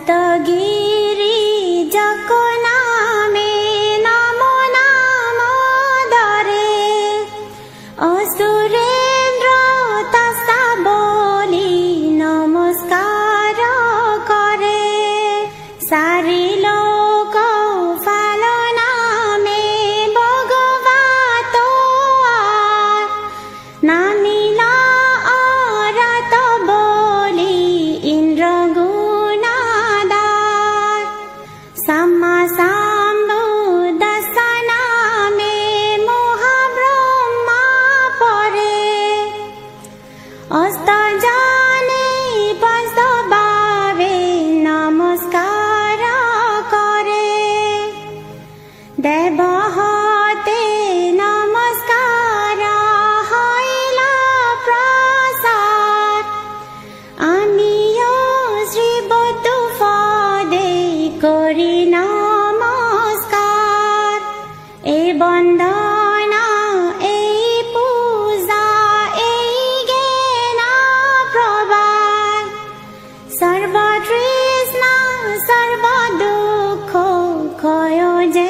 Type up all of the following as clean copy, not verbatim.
सतगिरि जको नामे नमो नमो दरे असुरेन्द्र तस्ता बोली नमस्कार करे सारी लोक फालना में भगवतो नामिला अरत बोली इंद्र देवहते नमस्कार हईला प्रसाद आमियो श्री बधु फदे करी नमस्कार ए बंदना ए पूजा ए ज्ञान प्रभात सर्व तृष्णा सर्व दुख क्षय जे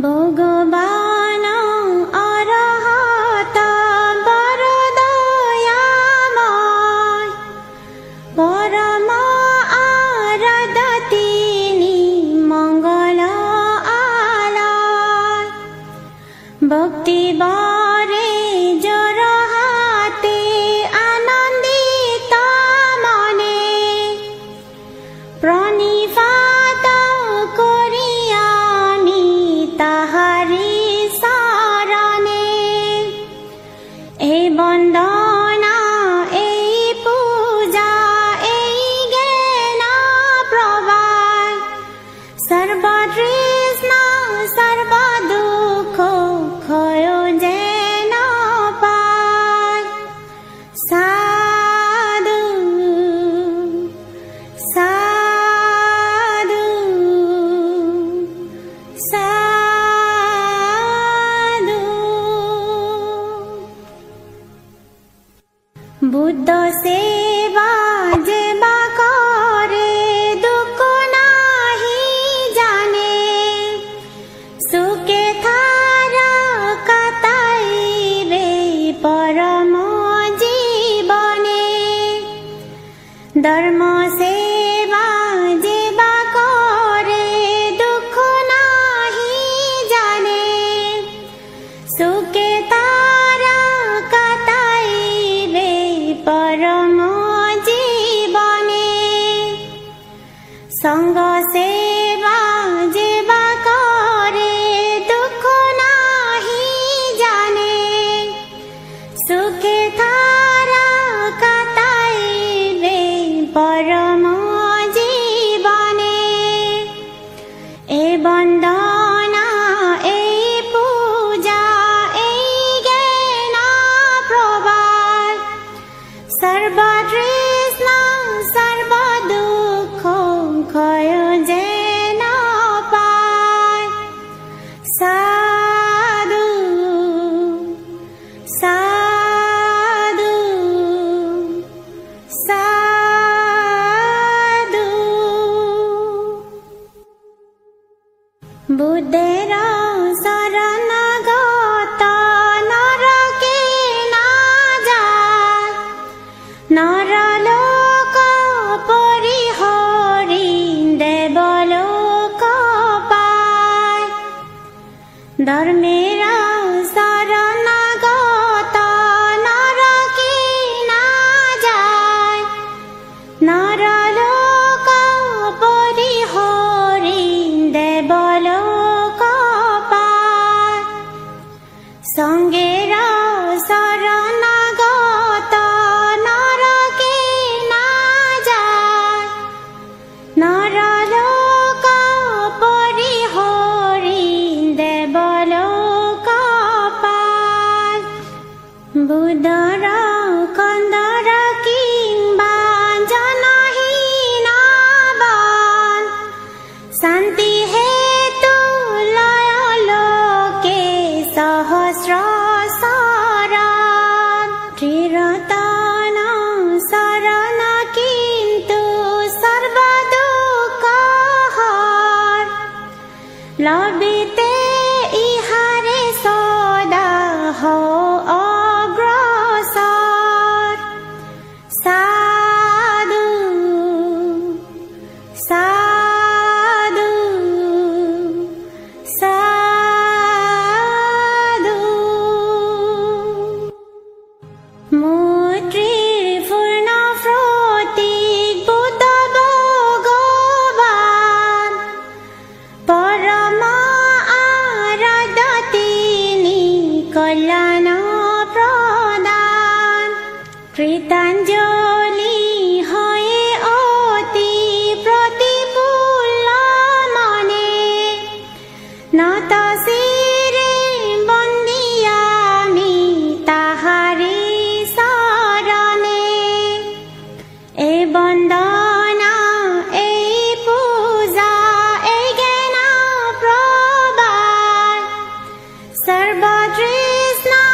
भगवान अरहत वर दयामय परम आराधतिनि मंगल आलय भक्ति बरे जरहाते आनंदित मने प्रणिपात करिया ताहारी शरणे ए बंदना ए पूजा ए ज्ञान प्रभात सर्व तृष्णा सर्व दुख क्षय जेन पाय साधु साधु बुद्ध सेवा जेबा करे दुख नाही जाने सुखे थारा कताइबे परम जीवने धर्म सेवा जेबा करे दुख नाही जाने सुखे परम जीवने संग सेवा जेबा करे दुख नाही जाने सुखे थारा कताइबे परम जीवने ए बंदना বুদ্ধের শরণাগত নরকে না যায়, নরলোক পরিহরি দেবলোক পায়। ধর্মের শরণাগত নরকে না যায়, নরলোক পরিহরি দেবলোক পায়। সঙ্গের শরণাগত নরকে না যায়, নরলোক পরিহরি দেবলোক পায়। বুদ্ধর কন্দর কিংবা জনহীন বন, শান্তি হেতু লয় লোকে সহস্র শরণ। ত্রিরতন শরণ কিন্তু সর্বদুঃখ হর, লবিতে ইহারে সদা হও অগ্রসর। সাধু সাধু সাধু। মৈত্রীর পূর্ণ প্রতীক বুদ্ধ ভগবান, পরম আরাধ্য তিনি কল্যাণ প্রদান। কৃতাঞ্জলি হয়ে অতি প্রতিকূল মনে, নত শিরে বন্দি আমি তাহারি শরণে। এ বন্দনা এই পূজা এই জ্ঞান প্রবাল, সর্বতৃষ্ণা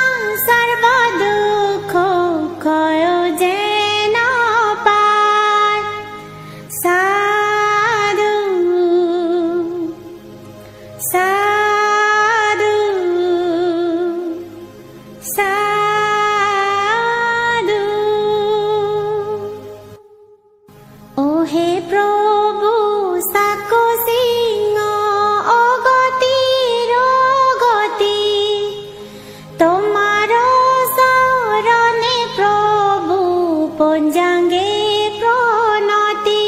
সর্বদুঃখ ক্ষয় যেন পায়। সাধু সাধু সাধু। ওহে প্রভু সাকো সিংহ অগতির গতি, তোমার শরণে প্রভু পঞ্জাঙ্গে প্রণতি।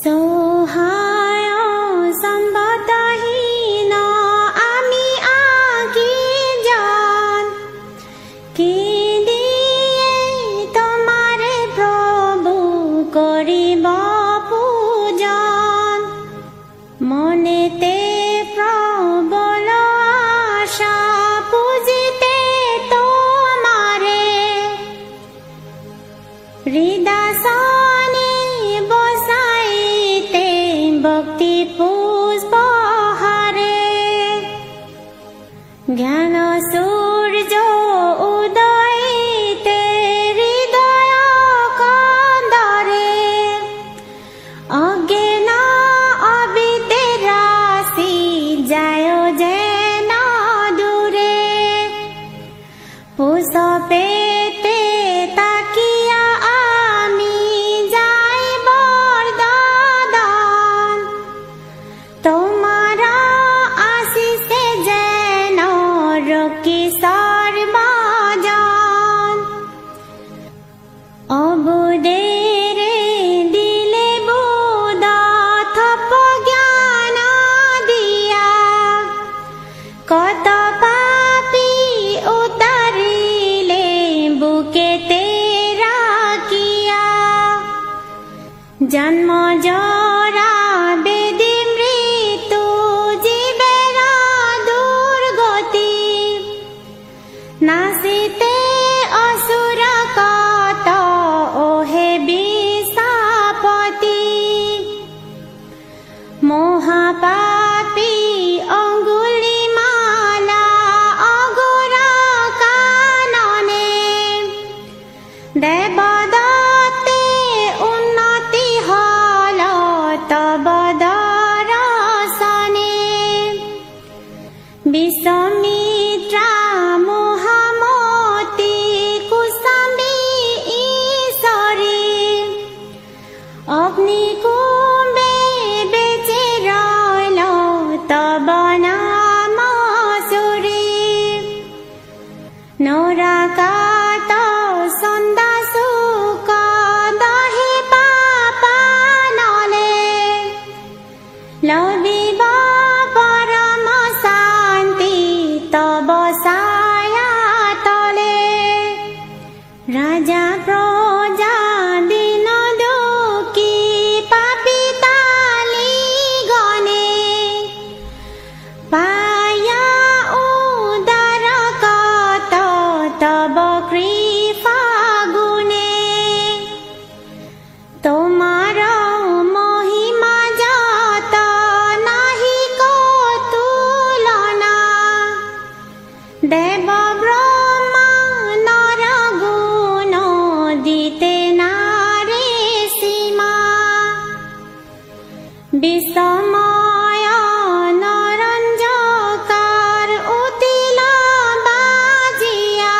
সহায় সম্বতহীন আমি আকি জন, কি দিয়ে তোমারে প্রভু করিব পূজন। মনেতে প্রবল আশা পূজিতে তোমারে, হৃদয়াসনে বসাইতে ভক্তি পুষ্পহারে। জ্ঞান সূর্য উদয়িতে হৃদয় কন্দরে, অজ্ঞান অবিতে রাশি যায় যেন দূরে। পুষ্পেতে তাকিয়া আমি যাই বরদান, তোমার আশিসে যেন রকি সর্বজন। অবুদের দিলে বুধ থপ জ্ঞান দিয়া, কত পাপী উতারিলে বুকেতে রাখিয়া। জন্ম জরা বেদি মৃত্যু জীবের দুর্গতি, নাসিতে অসুর কত ওহে বিশাপতি। মহাপাপী অঙ্গুলিমালা অঘোর কাননে, দেবদত্তে উন্নতি হল তব দর্শনে। विश्वामित्रा मोहामती कुसुमी ईश्वरी अग्निकुण्डे बेचे रह्यो तब नाम सुरी नरकात सन्दा सुख दहे पापनले लभिब परम शान्ति तब साया तले राजा प्रजा दिन दुखी पापी ताली गने पाया उदार कत तब कृपा गुणे तोमार महिमा जत नाही को तुलना देव ब्रह्मा नर गुण दिते नारे सीमा विस्मय नरंजकार उतिल बाजिया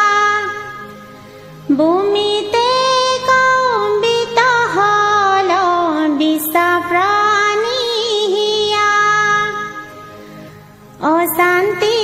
भूमिते कम्बित हल विश्व प्राणी हिया अशान्ति